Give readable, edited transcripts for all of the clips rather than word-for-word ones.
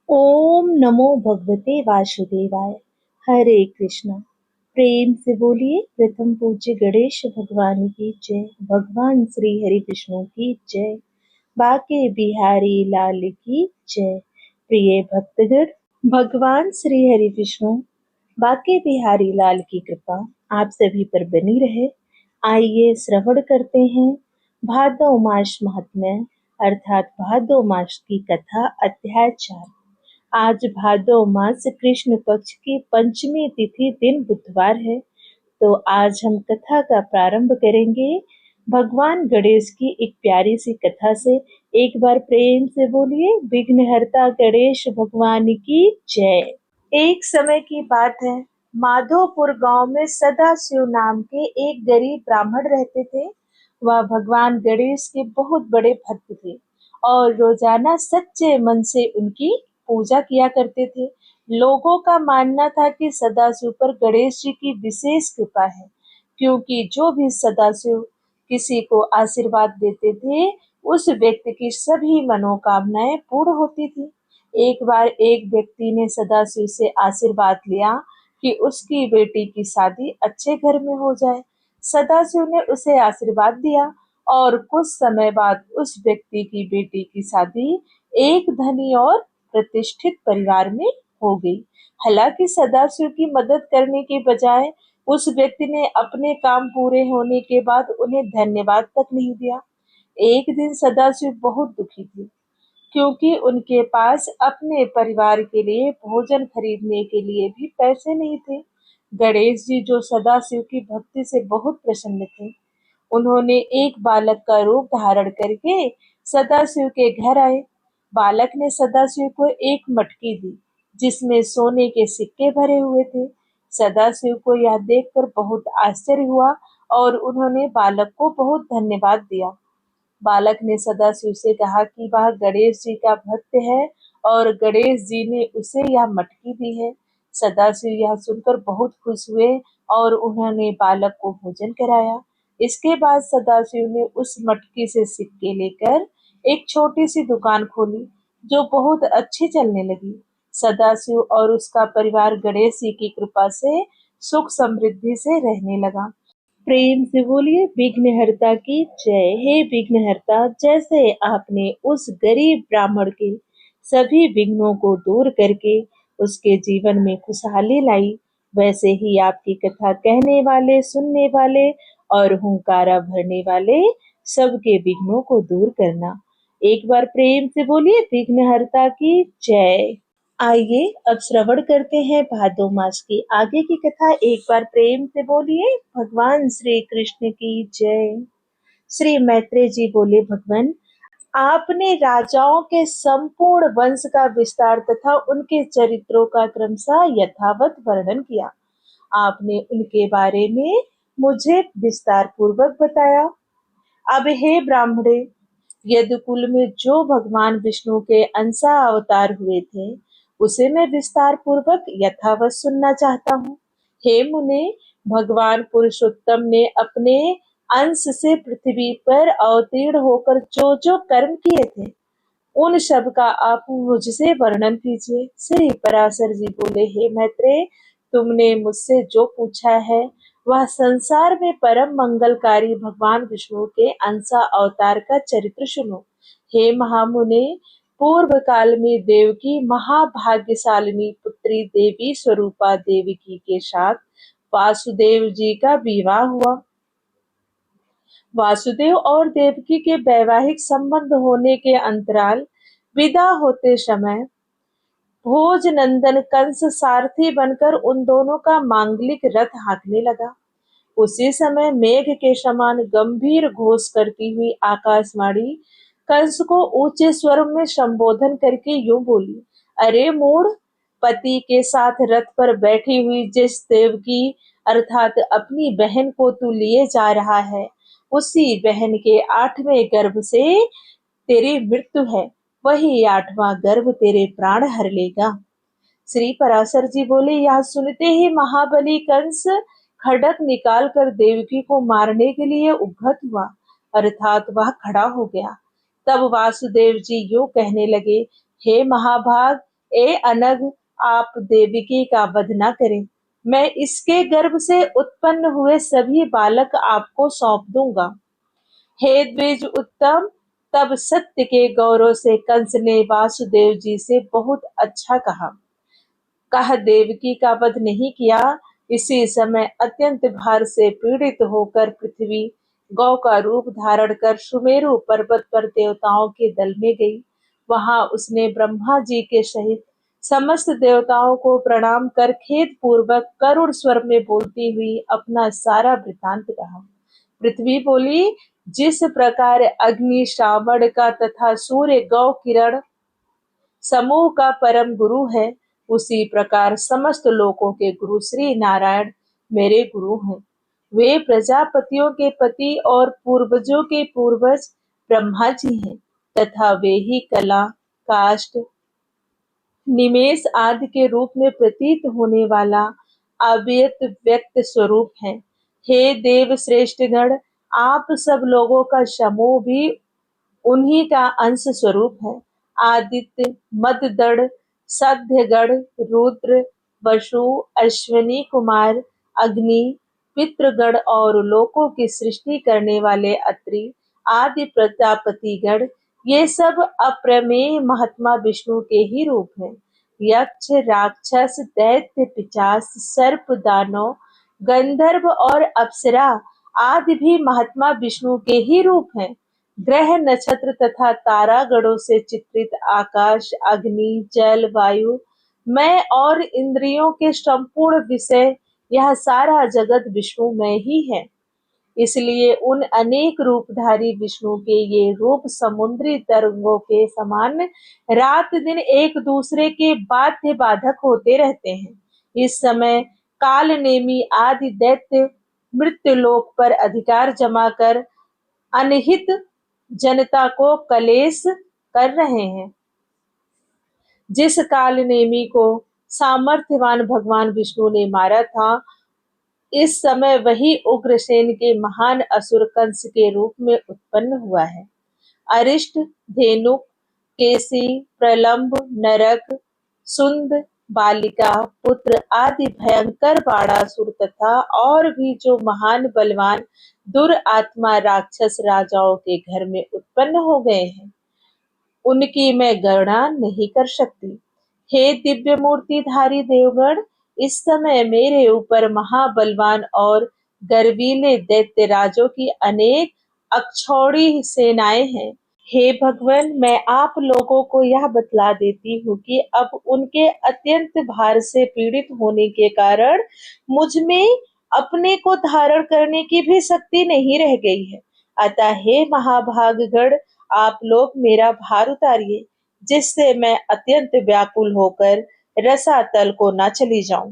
ओम नमो भगवते वासुदेवाय। हरे कृष्णा। प्रेम से बोलिए प्रथम पूज्य गणेश भगवान की जय। भगवान श्री हरि विष्णु की जय। बाके बिहारी लाल की जय। प्रिय भक्तगण, भगवान श्री हरि विष्णु बाके बिहारी लाल की कृपा आप सभी पर बनी रहे। आइए श्रवण करते हैं भादव मास महात्म्य अर्थात भादव मास की कथा अध्याय 4। आज भादव मास कृष्ण पक्ष की पंचमी तिथि दिन बुधवार है। तो आज हम कथा का प्रारंभ करेंगे भगवान गणेश की एक प्यारी सी कथा से। एक बार प्रेम से बोलिए विघ्नहर्ता गणेश भगवान की जय। एक समय की बात है, माधोपुर गांव में सदाशिव नाम के एक गरीब ब्राह्मण रहते थे। वह भगवान गणेश के बहुत बड़े भक्त थे और रोजाना सच्चे मन से उनकी पूजा किया करते थे। लोगों का मानना था कि सदाशिव पर गणेश जी की विशेष कृपा है, क्योंकि जो भी सदाशिव किसी को आशीर्वाद देते थे, उस व्यक्ति की सभी मनोकामनाएं पूर्ण होती थी। एक बार एक व्यक्ति ने सदाशिव से आशीर्वाद लिया कि उसकी बेटी की शादी अच्छे घर में हो जाए। सदाशिव ने उसे आशीर्वाद दिया और कुछ समय बाद उस व्यक्ति की बेटी की शादी एक धनी और प्रतिष्ठित परिवार में हो गई। हालांकि सदाशिव की मदद करने के बजाय उस व्यक्ति ने अपने काम पूरे होने के बाद उन्हें धन्यवाद तक नहीं दिया। एक दिन सदाशिव बहुत दुखी थे, क्योंकि उनके पास अपने परिवार के लिए भोजन खरीदने के लिए भी पैसे नहीं थे। गणेश जी जो सदाशिव की भक्ति से बहुत प्रसन्न थे, उन्होंने एक बालक का रूप धारण करके सदाशिव के घर आए। बालक ने सदाशिव को एक मटकी दी, जिसमें सोने के सिक्के भरे हुए थे। सदाशिव को यह देखकर बहुत आश्चर्य हुआ और उन्होंने बालक को बहुत धन्यवाद दिया। बालक ने सदाशिव से कहा कि वह गणेश जी का भक्त है और गणेश जी ने उसे यह मटकी दी है। सदाशिव यह सुनकर बहुत खुश हुए और उन्होंने बालक को भोजन कराया। इसके बाद सदाशिव ने उस मटकी से सिक्के लेकर एक छोटी सी दुकान खोली, जो बहुत अच्छी चलने लगी। सदाशिव और उसका परिवार गणेश जी की कृपा से सुख समृद्धि से रहने लगा। प्रेम से बोलिए विघ्नहर्ता की जय। हे विघ्नहर्ता, जैसे आपने उस गरीब ब्राह्मण के सभी विघ्नों को दूर करके उसके जीवन में खुशहाली लाई, वैसे ही आपकी कथा कहने वाले, सुनने वाले और हुंकारा भरने वाले सबके विघ्नों को दूर करना। एक बार प्रेम से बोलिए विघ्नहर्ता की जय। आइए अब श्रवण करते हैं भादो मास की आगे की कथा। एक बार प्रेम से बोलिए भगवान श्री कृष्ण की जय। श्री मैत्रेय जी बोले, भगवान, आपने राजाओं के संपूर्ण वंश का विस्तार तथा उनके चरित्रों का क्रमशः यथावत वर्णन किया। आपने उनके बारे में मुझे विस्तार पूर्वक बताया। अब हे ब्राह्मणे, यदुकुल में जो भगवान विष्णु के अंशा अवतार हुए थे, उसे मैं विस्तार पूर्वक यथावत सुनना चाहता हूँ। हे मुने, भगवान पुरुषोत्तम ने अपने अंश से पृथ्वी पर अवतीर्ण होकर जो जो कर्म किए थे, उन सब का आप मुझसे वर्णन कीजिए। श्री पराशर जी बोले, हे मैत्रेय, तुमने मुझसे जो पूछा है वह संसार में परम मंगलकारी भगवान विष्णु के अंशा अवतार का चरित्र सुनो। हे महामुने, पूर्व काल में देवकी महाभाग्यशालिनी पुत्री देवी स्वरूपा देवकी के साथ वासुदेव जी का विवाह हुआ। वासुदेव और देवकी के वैवाहिक संबंध होने के अंतराल विदा होते समय भोज नंदन कंस सारथी बनकर उन दोनों का मांगलिक रथ हाँकने लगा। उसी समय मेघ के समान गंभीर घोष करती हुई आकाशवाणी कंस को ऊंचे स्वर में संबोधन करके यूं बोली, अरे मूढ़, पति के साथ रथ पर बैठी हुई जिस देवकी अर्थात अपनी बहन को तू लिए जा रहा है, उसी बहन के 8वें गर्भ से तेरी मृत्यु है। वही 8वां गर्भ तेरे प्राण हर लेगा। श्री पराशर जी बोले, यह सुनते ही महाबली कंस खड्ग निकाल कर देवकी को मारने के लिए उद्यत हुआ, अर्थात वह खड़ा हो गया। तब वासुदेव जी यूं कहने लगे, हे महाभाग, ए अनग, आप देवकी का वध न करें। मैं इसके गर्भ से उत्पन्न हुए सभी बालक आपको सौंप दूंगा। हे द्विज उत्तम, तब सत्य के गौरव से कंस ने वासुदेव जी से बहुत अच्छा कहा देवकी का वध नहीं किया। इसी समय अत्यंत भार से पीड़ित होकर पृथ्वी गौ का रूप धारण कर सुमेरु पर्वत पर देवताओं के दल में गई। वहां उसने ब्रह्मा जी के सहित समस्त देवताओं को प्रणाम कर खेद पूर्वक करुण स्वर में बोलती हुई अपना सारा वृतांत कहा। पृथ्वी बोली, जिस प्रकार अग्नि श्रावण का तथा सूर्य गौ किरण समूह का परम गुरु है, उसी प्रकार समस्त लोकों के गुरु श्री नारायण मेरे गुरु हैं। वे प्रजापतियों के पति और पूर्वजों के पूर्वज ब्रह्मा जी हैं तथा वे ही कला, काष्ठ, निमेष आदि के रूप में प्रतीत होने वाला अव्यक्त व्यक्त स्वरूप है। हे देव श्रेष्ठ गण, आप सब लोगों का समूह भी उन्हीं का अंश स्वरूप है। आदित्य, मददड़, साध्यगण, रुद्र, वसु, अश्विनी कुमार, अग्नि, पितृगण और लोकों की सृष्टि करने वाले अत्रि आदि प्रजापति गण, ये सब अप्रमेय महात्मा विष्णु के ही रूप हैं। यक्ष, राक्षस, दैत्य, पिशाच, सर्प, दानव, गंधर्व और अप्सरा आदि भी महात्मा विष्णु के ही रूप हैं। ग्रह, नक्षत्र तथा तारागणों से चित्रित आकाश, अग्नि, जल, वायु, मैं और इंद्रियों के संपूर्ण विषय, यह सारा जगत विष्णु में ही है। इसलिए उन अनेक रूपधारी विष्णु के ये रूप समुद्री तरंगों के समान रात दिन एक दूसरे के बाध्य बाधक होते रहते हैं। इस समय काल नेमी आदि दैत्य मृत्युलोक पर अधिकार जमा कर अनहित जनता को कलेश कर रहे हैं। जिस काल नेमी को सामर्थ्यवान भगवान विष्णु ने मारा था, इस समय वही उग्रसेन के महान असुर कंस के रूप में उत्पन्न हुआ है। अरिष्ट, धेनुक, केसी, प्रलंब, नरक, सुंद, बालिका, पुत्र आदि भयंकर बाणासुर तथा और भी जो महान बलवान दुरात्मा राक्षस राजाओं के घर में उत्पन्न हो गए हैं, उनकी मैं गणना नहीं कर सकती। हे दिव्य मूर्तिधारी देवगण, इस समय मेरे ऊपर महाबलवान और गर्वीले दैत्य राजों की अनेक अक्षौड़ी सेनाएं हैं। हे भगवान, मैं आप लोगों को यह बतला देती हूँ कि अब उनके अत्यंत भार से पीड़ित होने के कारण मुझ में अपने को धारण करने की भी शक्ति नहीं रह गई है। अतः हे महाभागगण, आप लोग मेरा भार उतारिए, जिससे मैं अत्यंत व्याकुल होकर रसातल को न चली जाऊं।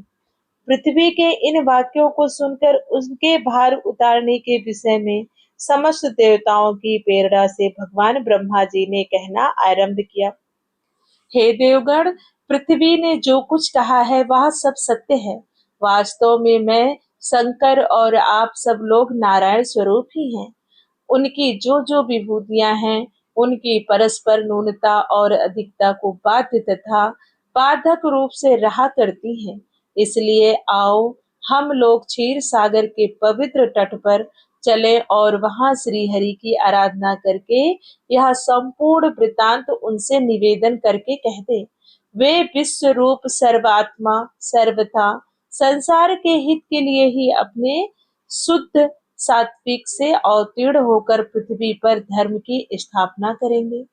पृथ्वी के इन वाक्यों को सुनकर उनके भार उतारने के विषय में समस्त देवताओं की प्रेरणा से भगवान ब्रह्मा जी ने कहना आरंभ किया। हे देवगण, पृथ्वी ने जो कुछ कहा है वह सब सत्य है। वास्तव में मैं, शंकर और आप सब लोग नारायण स्वरूप ही हैं। उनकी जो जो विभूतियां हैं, उनकी परस्पर न्यूनता और अधिकता को बाध्य तथा बाधक रूप से रहा करती हैं। इसलिए आओ हम लोग क्षीर सागर के पवित्र तट पर चले और वहां श्री हरि की आराधना करके यह संपूर्ण वृतांत उनसे निवेदन करके कह दे। वे विश्व रूप सर्वात्मा सर्वथा संसार के हित के लिए ही अपने शुद्ध सात्विक से अवतीर्ण होकर पृथ्वी पर धर्म की स्थापना करेंगे।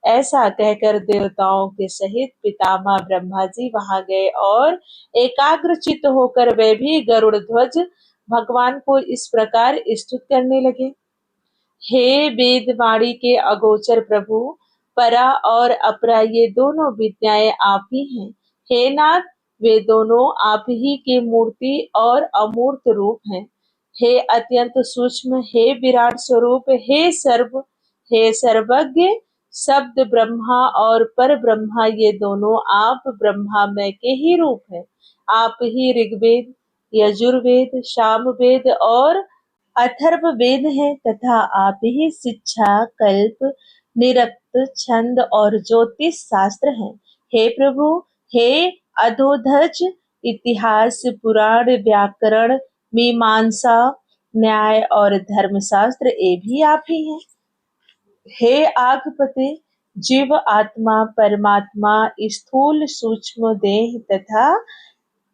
ऐसा कहकर देवताओं के सहित पितामह ब्रह्मा जी वहां गए और एकाग्रचित्त होकर वे भी गरुड़ ध्वज भगवान को इस प्रकार स्तुत करने लगे। हे वेद वाणी के अगोचर प्रभु, परा और अपरा ये दोनों विद्याएं आप ही हैं। हे नाथ, वे दोनों आप ही के मूर्ति और अमूर्त रूप हैं। हे अत्यंत सूक्ष्म, हे विराट स्वरूप, हे सर्वज्ञ शब्द ब्रह्मा और पर ब्रह्मा, ये दोनों आप ब्रह्मामय के ही रूप हैं। आप ही ऋग्वेद, यजुर्वेद, सामवेद और अथर्ववेद हैं तथा आप ही शिक्षा, कल्प, निरुक्त, छंद और ज्योतिष शास्त्र हैं। हे प्रभु, हे अधोधज, इतिहास, पुराण, व्याकरण, मीमांसा, न्याय और धर्मशास्त्र ये भी आप ही हैं। हे आगपते, जीव, आत्मा, परमात्मा, स्थूल सूक्ष्म देह तथा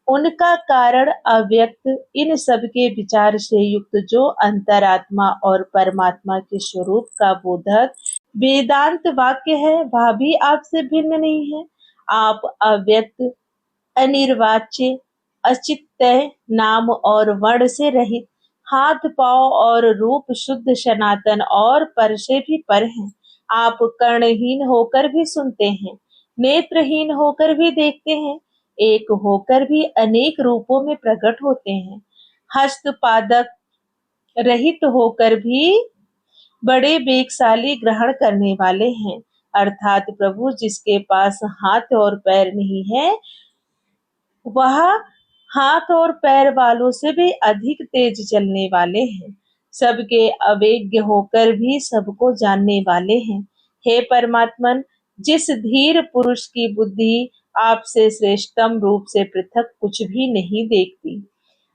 उनका कारण अव्यक्त, इन सब के विचार से युक्त जो अंतरात्मा और परमात्मा के स्वरूप का बोधक वेदांत वाक्य है, वह भी आपसे भिन्न नहीं है। आप अव्यक्त, अनिर्वाच्य, अचित्तय, नाम और वर्ण से रहित, हाथ पांव और रूप शुद्ध, सनातन और पर से भी पर हैं। आप कर्णहीन होकर भी सुनते हैं, नेत्रहीन होकर भी देखते हैं, एक होकर भी अनेक रूपों में प्रकट होते हैं, हस्त पादक रहित होकर भी बड़े वेगशाली ग्रहण करने वाले हैं। अर्थात प्रभु, जिसके पास हाथ और पैर नहीं है, वह हाथ और पैर वालों से भी अधिक तेज चलने वाले हैं, सबके अवेज्ञ होकर भी सबको जानने वाले हैं। हे परमात्मन, जिस धीर पुरुष की बुद्धि आपसे श्रेष्ठतम रूप से पृथक कुछ भी नहीं देखती,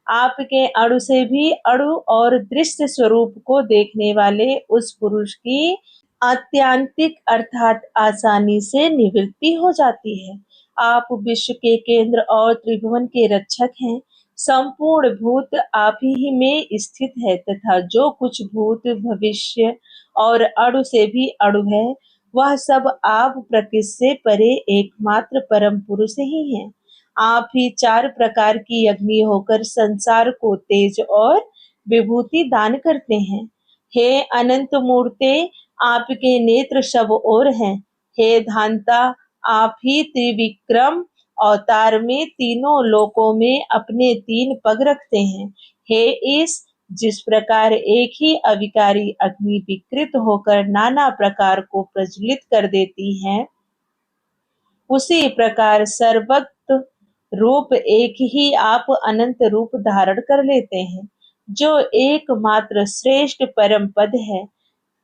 आपके अणु से भी अणु और दृश्य स्वरूप को देखने वाले उस पुरुष की आत्यांतिक अर्थात आसानी से निवृत्ति हो जाती है। आप विश्व के केंद्र और त्रिभुवन के रक्षक हैं। संपूर्ण भूत आप ही में स्थित है तथा जो कुछ भूत, भविष्य और अणु से भी अणु है, वह सब आप प्रकृति से परे एकमात्र परम पुरुष ही हैं। आप ही चार प्रकार की अग्नि होकर संसार को तेज और विभूति दान करते हैं। हे अनंत मूर्ते, आपके नेत्र सब ओर हैं। हे धांता, आप ही त्रिविक्रम अवतार में तीनों लोकों में अपने 3 पग रखते हैं। हे ईश, जिस प्रकार एक ही अविकारी अग्नि विकृत होकर नाना प्रकार को प्रज्वलित कर देती है, उसी प्रकार सर्वत्र रूप एक ही आप अनंत रूप धारण कर लेते हैं। जो एकमात्र श्रेष्ठ परम पद है,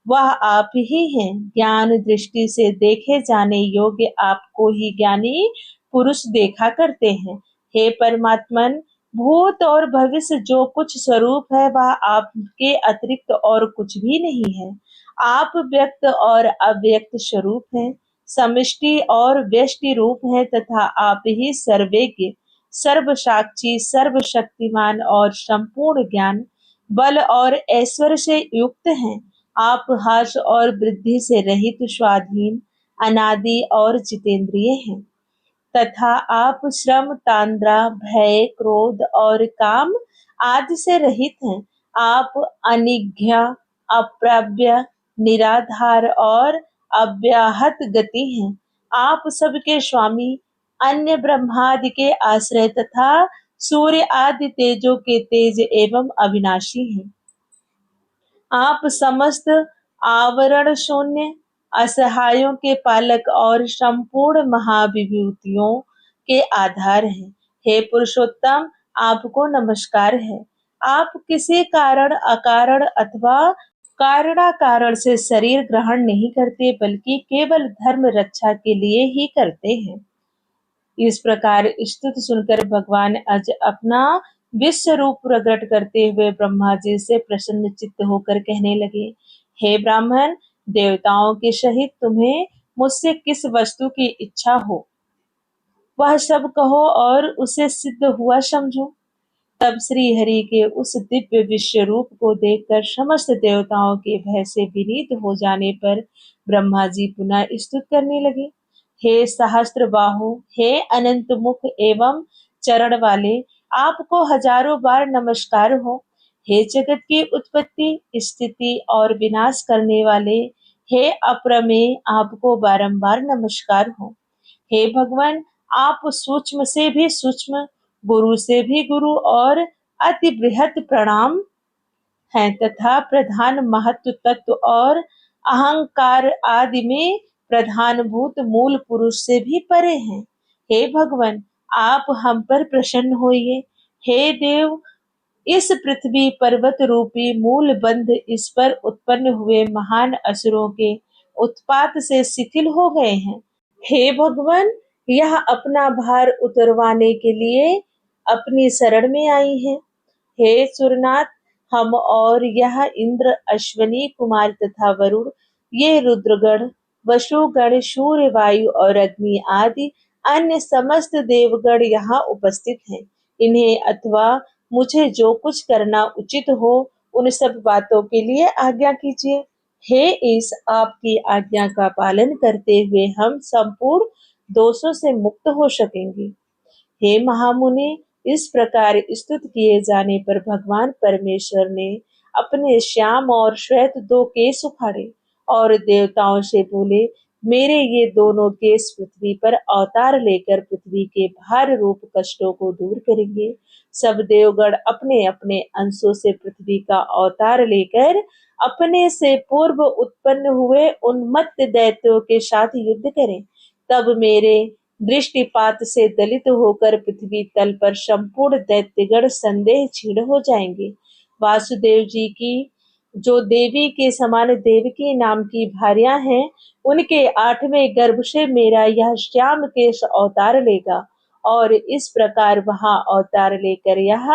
वह आप ही हैं। ज्ञान दृष्टि से देखे जाने योग्य आपको ही ज्ञानी पुरुष देखा करते हैं। हे परमात्मन, भूत और भविष्य जो कुछ स्वरूप है, वह आपके अतिरिक्त और कुछ भी नहीं है। आप व्यक्त और अव्यक्त स्वरूप हैं, समष्टि और व्यष्टि रूप है तथा आप ही सर्वज्ञ, सर्वसाक्षी, सर्वशक्तिमान और संपूर्ण ज्ञान, बल और ऐश्वर्य से युक्त हैं। आप हर्ष और वृद्धि से रहित, स्वाधीन, अनादि और जितेंद्रिय हैं तथा आप श्रम, तांद्रा, भय, क्रोध और काम आदि से रहित हैं। आप अनिघ्य, अप्राप्य, निराधार और अव्याहत गति हैं। आप सबके स्वामी, अन्य ब्रह्मादि के आश्रय तथा सूर्य आदि तेजों के तेज एवं अविनाशी हैं। आप समस्त आवरण शून्य, असहायों के पालक और संपूर्ण महाविभूतियों के आधार हैं। हे पुरुषोत्तम, आपको नमस्कार है। आप किसी कारण, अकारण अथवा कारणाकारण से शरीर ग्रहण नहीं करते, बल्कि केवल धर्म रक्षा के लिए ही करते हैं। इस प्रकार स्तुति सुनकर भगवान आज अपना विश्व रूप प्रकट करते हुए ब्रह्मा जी से प्रसन्न चित्त होकर कहने लगे, हे ब्राह्मण, देवताओं के सहित तुम्हें मुझसे किस वस्तु की इच्छा हो, वह सब कहो और उसे सिद्ध हुआ समझो। तब श्री हरि के उस दिव्य विश्व रूप को देखकर समस्त देवताओं के भय से विनीत हो जाने पर ब्रह्मा जी पुनः स्तुति करने लगे। हे सहस्त्र बाहु, हे अनंत मुख एवं चरण वाले, आपको हजारों बार नमस्कार हो। हे जगत की उत्पत्ति, स्थिति और विनाश करने वाले, हे अप्रमेय, आपको बारंबार नमस्कार हो। हे भगवान, आप सूक्ष्म से भी सूक्ष्म, गुरु से भी गुरु और अति बृहत प्रणाम है तथा प्रधान महत्व तत्व और अहंकार आदि में प्रधानभूत मूल पुरुष से भी परे हैं। हे भगवान, आप हम पर प्रसन्न होइए। हे देव, इस पृथ्वी पर्वत रूपी मूल बंध इस पर उत्पन्न हुए महान असुरों के उत्पात से शिथिल हो गए हैं। हे भगवान, यह अपना भार उतरवाने के लिए अपनी शरण में आई है। हे सुरनाथ, हम और यह इंद्र, अश्वनी कुमार तथा वरुण, ये रुद्रगण, वसुगण, सूर्य, वायु और अग्नि आदि अन्य समस्त देवगण यहाँ उपस्थित हैं। इन्हें अथवा मुझे जो कुछ करना उचित हो उन सब बातों के लिए आज्ञा कीजिए। हे इस आपकी आज्ञा का पालन करते हुए हम संपूर्ण दोषों से मुक्त हो सकेंगे। हे महामुनि, इस प्रकार स्तुत किए जाने पर भगवान परमेश्वर ने अपने श्याम और श्वेत दो केश उखाड़े और देवताओं से बोले, मेरे ये दोनों केश पृथ्वी पर अवतार लेकर पृथ्वी के भार रूप कष्टों को दूर करेंगे। सब देवगण अपने अपने अंशों से पृथ्वी का अवतार लेकर अपने से पूर्व उत्पन्न हुए उन्मत्त दैत्यों के साथ युद्ध करें। तब मेरे दृष्टिपात से दलित होकर पृथ्वी तल पर संपूर्ण दैत्यगण संदेह क्षीण हो जाएंगे। वासुदेव जी की जो देवी के समान देवकी नाम की भार्या हैं, उनके 8वें गर्भ से मेरा यह श्याम केश अवतार लेगा और इस प्रकार वहां अवतार लेकर यह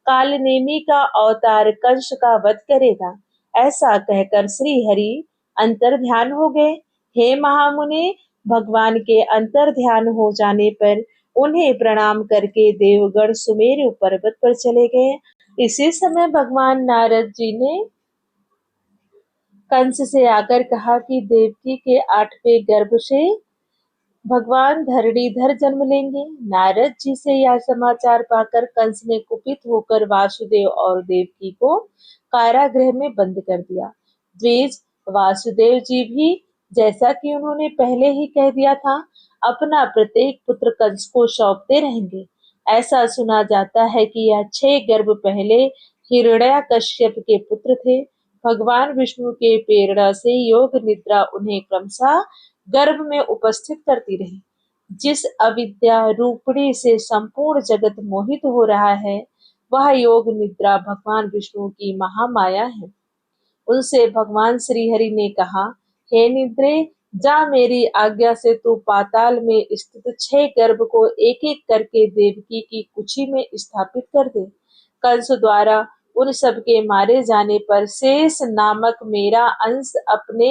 कालनेमी का अवतार कंस का वध करेगा। ऐसा कहकर श्री हरि अंतर ध्यान हो गए। हे महामुनि, भगवान के अंतर ध्यान हो जाने पर उन्हें प्रणाम करके देवगण सुमेरु पर्वत पर चले गए। इसी समय भगवान नारद जी ने कंस से आकर कहा कि देवकी के 8वें गर्भ से भगवान धरणीधर जन्म लेंगे। नारद जी से यह समाचार पाकर कंस ने कुपित होकर वासुदेव और देवकी को कारागृह में बंद कर दिया। द्विज वासुदेव जी भी, जैसा कि उन्होंने पहले ही कह दिया था, अपना प्रत्येक पुत्र कंस को सौंपते रहेंगे। ऐसा सुना जाता है कि यह 6 गर्भ पहले हिरण्याकश्यप के पुत्र थे। भगवान विष्णु के प्रेरणा से योग निद्रा उन्हें क्रमशः गर्भ में उपस्थित करती रही। जिस अविद्या रूपणी से संपूर्ण जगत मोहित हो रहा है, वह योग निद्रा भगवान विष्णु की महामाया है। उनसे भगवान श्री हरि ने कहा, हे निद्रे, जा मेरी आज्ञा से तू पाताल में स्थित 6 गर्भ को एक एक करके देवकी की कुक्षी में स्थापित कर दे। कंस द्वारा उन सब के मारे जाने पर शेष नामक मेरा अंश अपने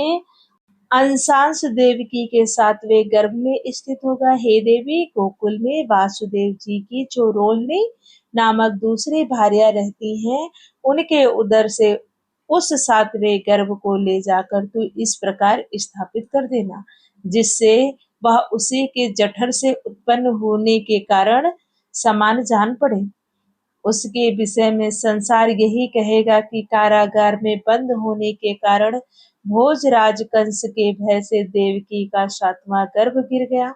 अंशांश देवकी के 7वें गर्भ में स्थित होगा। हे देवी, गोकुल में वासुदेव जी की जो रोहिणी नामक दूसरी भार्या रहती हैं, उनके उदर से उस 7वें गर्भ को ले जाकर तू इस प्रकार स्थापित कर देना, जिससे वह उसी के जठर से उत्पन्न होने के कारण समान जान पड़े। उसके विषय में संसार यही कहेगा कि कारागार में बंद होने के कारण भोजराज कंस के भय से देवकी का 7वां गर्भ गिर गया।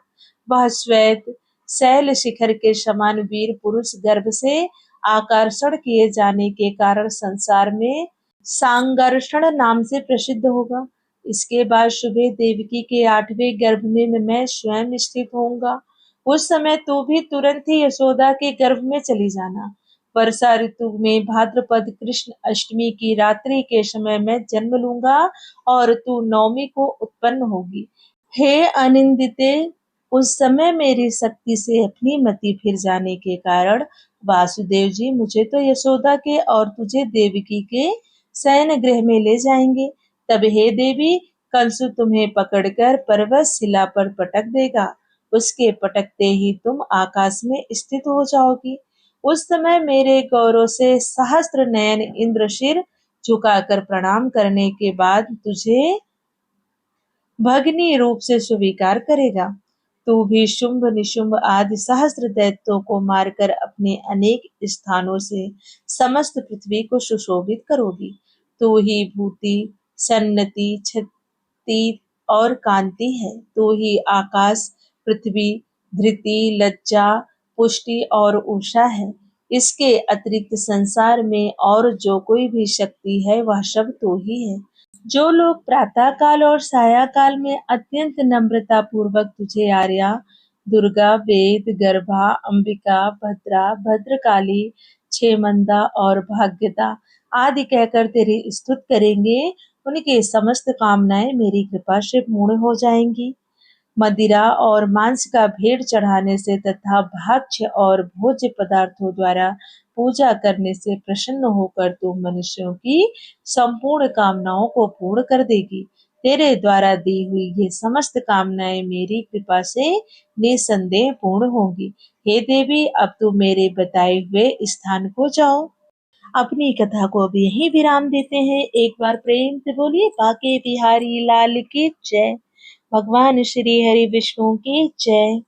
वह श्वेत शैल शिखर के समान वीर पुरुष गर्भ से आकर्षण किए जाने के कारण संसार में सांगर्षण नाम से प्रसिद्ध होगा। इसके बाद सुबह देवकी के 8वें गर्भ में मैं स्वयं स्थित होऊंगा। उस समय तू भी तुरंत ही यशोदा के गर्भ में चली जाना। वर्षा ऋतु में भाद्रपद कृष्ण अष्टमी की रात्रि के समय मैं जन्म लूंगा और तू नवमी को उत्पन्न होगी। हे अनिंदिते, उस समय मेरी शक्ति से अपनी मति फिर जाने के कारण वासुदेव जी मुझे तो यशोदा के और तुझे देवकी के शयन गृह में ले जाएंगे। तब हे देवी, कंस तुम्हें पकड़कर पर्वत शिला पर पटक देगा। उसके पटकते ही तुम आकाश में स्थित हो जाओगी। उस समय मेरे गौरव से सहस्त्र नयन इंद्र सिर झुकाकर प्रणाम करने के बाद तुझे भगिनी रूप से स्वीकार करेगा। तू भी शुंभ निशुंभ आदि सहस्त्र दैत्यों को मारकर अपने अनेक स्थानों से समस्त पृथ्वी को सुशोभित करोगी। तू ही भूति, सन्नति, छति और कांति है। तू ही आकाश, पृथ्वी, धृति, लज्जा, पुष्टि और उषा है। इसके अतिरिक्त संसार में और जो कोई भी शक्ति है, वह सब तू ही है। जो लोग प्रातः काल और साया काल में अत्यंत नम्रता पूर्वक तुझे आर्या, दुर्गा, वेद, गर्भा, अंबिका, भद्रा, भद्रकाली, क्षेमंदा और भाग्यदा आदि कहकर तेरी स्तुति करेंगे, उनके समस्त कामनाएं मेरी कृपा से पूर्ण हो जाएंगी। मदिरा और मांस का भेंट चढ़ाने से तथा भक्ष्य और भोज्य पदार्थों द्वारा पूजा करने से प्रसन्न होकर तू मनुष्यों की संपूर्ण कामनाओं को पूर्ण कर देगी। तेरे द्वारा दी हुई ये समस्त कामनाएं मेरी कृपा से निसंदेह पूर्ण होंगी। हे देवी, अब तुम मेरे बताए हुए स्थान को जाओ। अपनी कथा को अब यहीं विराम देते हैं। एक बार प्रेम से बोलिए बाके बिहारी लाल की जय। भगवान श्री हरि विष्णु की जय।